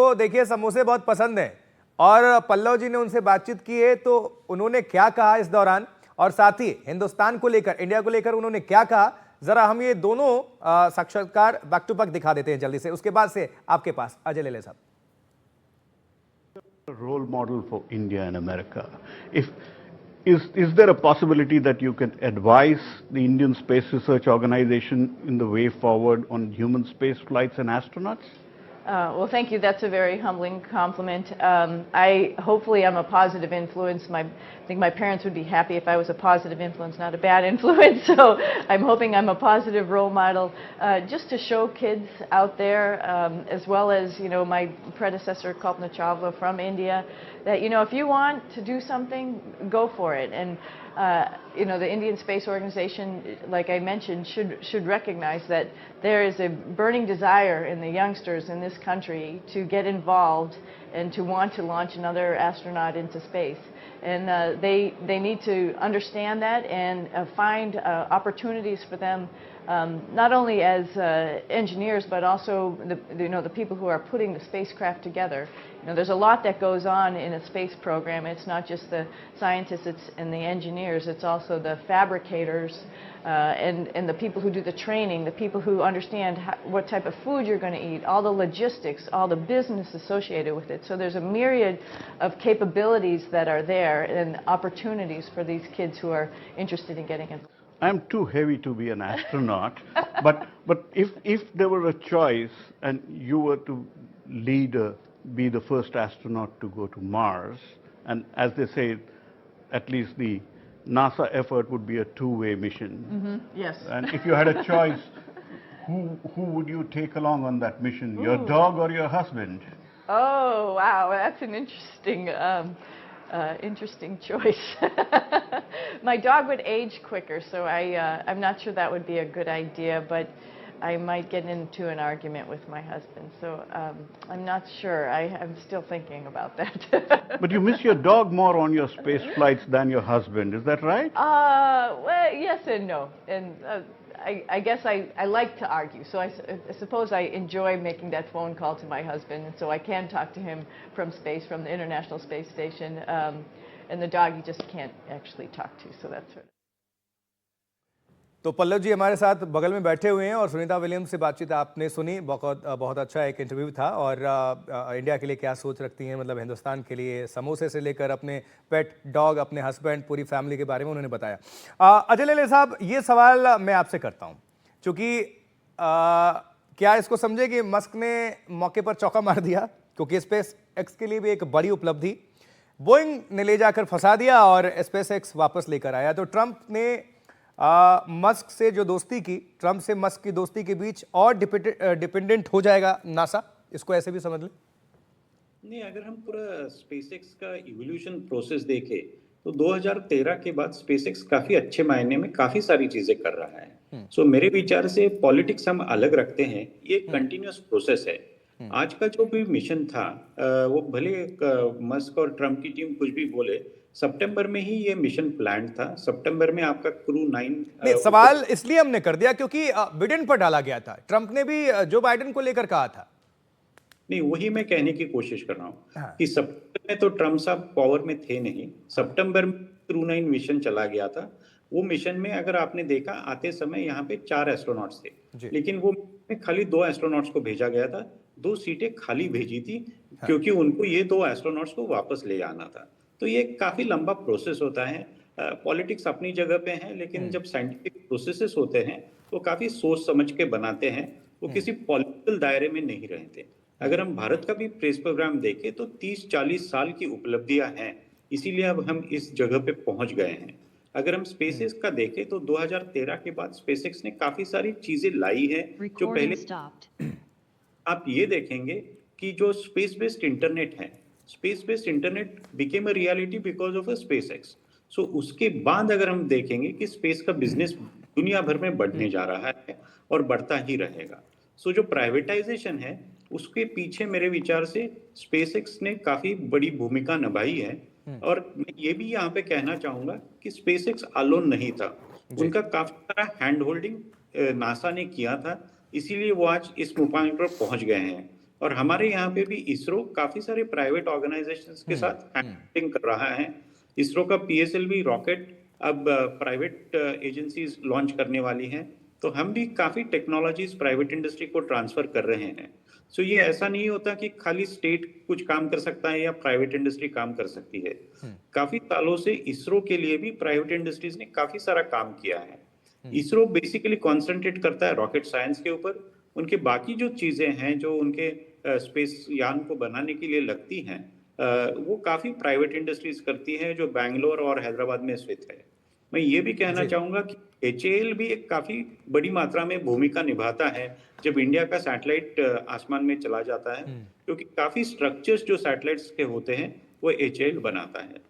तो देखिए समोसे बहुत पसंद हैं और पल्लव जी ने उनसे बातचीत की है तो उन्होंने क्या कहा इस दौरान और साथ ही हिंदुस्तान को लेकर, इंडिया को लेकर उन्होंने क्या कहा, जरा हम ये दोनों साक्षात्कार बैक टू बैक दिखा देते हैं जल्दी से, उसके बाद से आपके पास अजय लेले साहब। Role model for India and America. Is there a possibility that you can advise the Indian Space Research Organization in the way forward on human space flights and astronauts? Well, thank you. That's a very humbling compliment. Hopefully I'm a positive influence. I think my parents would be happy if I was a positive influence, not a bad influence. So I'm hoping I'm a positive role model, just to show kids out there, as well as my predecessor Kalpana Chawla from India, that if you want to do something, go for it. And the Indian Space Organization, like I mentioned, should recognize that there is a burning desire in the youngsters in this country to get involved and to want to launch another astronaut into space. And they need to understand that and find opportunities for them, not only as engineers, but also the people who are putting the spacecraft together. There's a lot that goes on in a space program. It's not just the scientists and the engineers. It's also the fabricators and the people who do the training, the people who understand what type of food you're going to eat, all the logistics, all the business associated with it. So there's a myriad of capabilities that are there and opportunities for these kids who are interested in getting involved. I'm too heavy to be an astronaut, but if there were a choice and you were to be the first astronaut to go to Mars, and as they say, at least the NASA effort would be a two-way mission. Mm-hmm. Yes. And if you had a choice, who would you take along on that mission? Ooh. Your dog or your husband? Oh, wow, that's an interesting choice. My dog would age quicker, so I'm not sure that would be a good idea, but I might get into an argument with my husband, so I'm not sure. I'm still thinking about that. But you miss your dog more on your space flights than your husband, is that right? Well, yes and no. And I guess I like to argue, so I suppose I enjoy making that phone call to my husband, and so I can talk to him from space, from the International Space Station, and the dog you just can't actually talk to, so that's sort of. तो पल्लव जी हमारे साथ बगल में बैठे हुए हैं और Sunita Williams से बातचीत आपने सुनी, बहुत अच्छा एक इंटरव्यू था और इंडिया के लिए क्या सोच रखती हैं, मतलब हिंदुस्तान के लिए समोसे से लेकर अपने पेट डॉग, अपने हस्बैंड, पूरी फैमिली के बारे में उन्होंने बताया। अजय लेले साहब, ये सवाल मैं आपसे करता हूँ, क्योंकि क्या इसको समझे कि मस्क ने मौके पर चौका मार दिया, क्योंकि स्पेस एक्स के लिए भी एक बड़ी उपलब्धि बोइंग ने ले जाकर फंसा दिया और स्पेस एक्स वापस लेकर आया। तो ट्रंप ने मस्क से जो दोस्ती की, ट्रंप से मस्क की दोस्ती के बीच और डिपेंडेंट हो जाएगा नासा, इसको ऐसे भी समझ लें? नहीं, अगर हम पूरा स्पेसएक्स का इवोल्यूशन प्रोसेस देखें तो 2013 के बाद स्पेसएक्स काफी अच्छे मायने में काफी सारी चीजें कर रहा है। सो मेरे विचार से पॉलिटिक्स हम अलग रखते हैं, ये कंटिन्यूअस प्रोसेस है। आज का जो भी मिशन था, वो भले मस्क और ट्रंप की टीम कुछ भी बोले, सितंबर में ही ये मिशन प्लान था। सितंबर में आपका क्रू 9 सवाल इसलिए हमने कर दिया क्योंकि बिडेन पर डाला गया था, ट्रंप ने भी जो बाइडेन को लेकर कहा था। नहीं, वही मैं कहने की कोशिश कर रहा हूँ कि सितंबर में तो ट्रंप साहब पावर में थे नहीं। सितंबर में क्रू 9 मिशन चला गया था। वो मिशन में अगर आपने देखा, आते समय यहाँ पे 4 एस्ट्रोनॉट्स थे, लेकिन वो खाली 2 एस्ट्रोनॉट्स को भेजा गया था। 2 सीटें खाली भेजी थी क्योंकि उनको ये 2 एस्ट्रोनॉट्स को वापस ले आना था। तो ये काफी लंबा प्रोसेस होता है। पॉलिटिक्स अपनी जगह पे है, लेकिन जब साइंटिफिक प्रोसेसेस होते हैं तो काफी सोच समझ के बनाते हैं, वो किसी पॉलिटिकल दायरे में नहीं रहते। अगर हम भारत का भी स्पेस प्रोग्राम देखें तो 30-40 साल की उपलब्धियां हैं, इसीलिए अब हम इस जगह पे पहुंच गए हैं। अगर हम स्पेसएक्स का देखें तो 2013 के बाद स्पेसएक्स ने काफी सारी चीजें लाई है जो पहले आप ये देखेंगे कि जो स्पेस बेस्ड इंटरनेट है, space based internet became a reality because of a SpaceX. So उसके बाद अगर हम देखेंगे कि स्पेस का बिजनेस दुनिया भर में बढ़ने जा रहा है और बढ़ता ही रहेगा। सो जो प्राइवेटाइजेशन है उसके पीछे मेरे विचार से स्पेसएक्स ने काफी बड़ी भूमिका निभाई है। और मैं ये भी यहाँ पे कहना चाहूंगा कि स्पेसएक्स अलोन नहीं था, उनका काफी सारा हैंड होल्डिंग नासा ने किया था, इसीलिए वो आज इस मुकाम पर पहुंच गए हैं। और हमारे यहाँ पे भी इसरो काफी सारे प्राइवेट ऑर्गेनाइजेशंस के साथ हैंडिंग कर रहा है। इसरो का PSLV रॉकेट अब प्राइवेट एजेंसीज लॉन्च करने वाली हैं, तो हम भी काफी टेक्नोलॉजीज प्राइवेट इंडस्ट्री को ट्रांसफर कर रहे हैं। सो ये ऐसा नहीं होता कि खाली स्टेट कुछ काम कर सकता है या प्राइवेट इंडस्ट्री काम कर सकती है। काफी सालों से इसरो के लिए भी प्राइवेट इंडस्ट्रीज ने काफी सारा काम किया है। इसरो बेसिकली कॉन्सेंट्रेट करता है रॉकेट साइंस के ऊपर। उनके बाकी जो चीजें हैं जो उनके स्पेस यान को बनाने के लिए लगती हैं, वो काफी प्राइवेट इंडस्ट्रीज करती हैं जो बैंगलोर और हैदराबाद में स्थित है। मैं ये भी कहना चाहूंगा कि HAL भी एक काफी बड़ी मात्रा में भूमिका निभाता है जब इंडिया का सैटेलाइट आसमान में चला जाता है, क्योंकि काफी स्ट्रक्चर्स जो सैटेलाइट्स के होते हैं वो HAL बनाता है।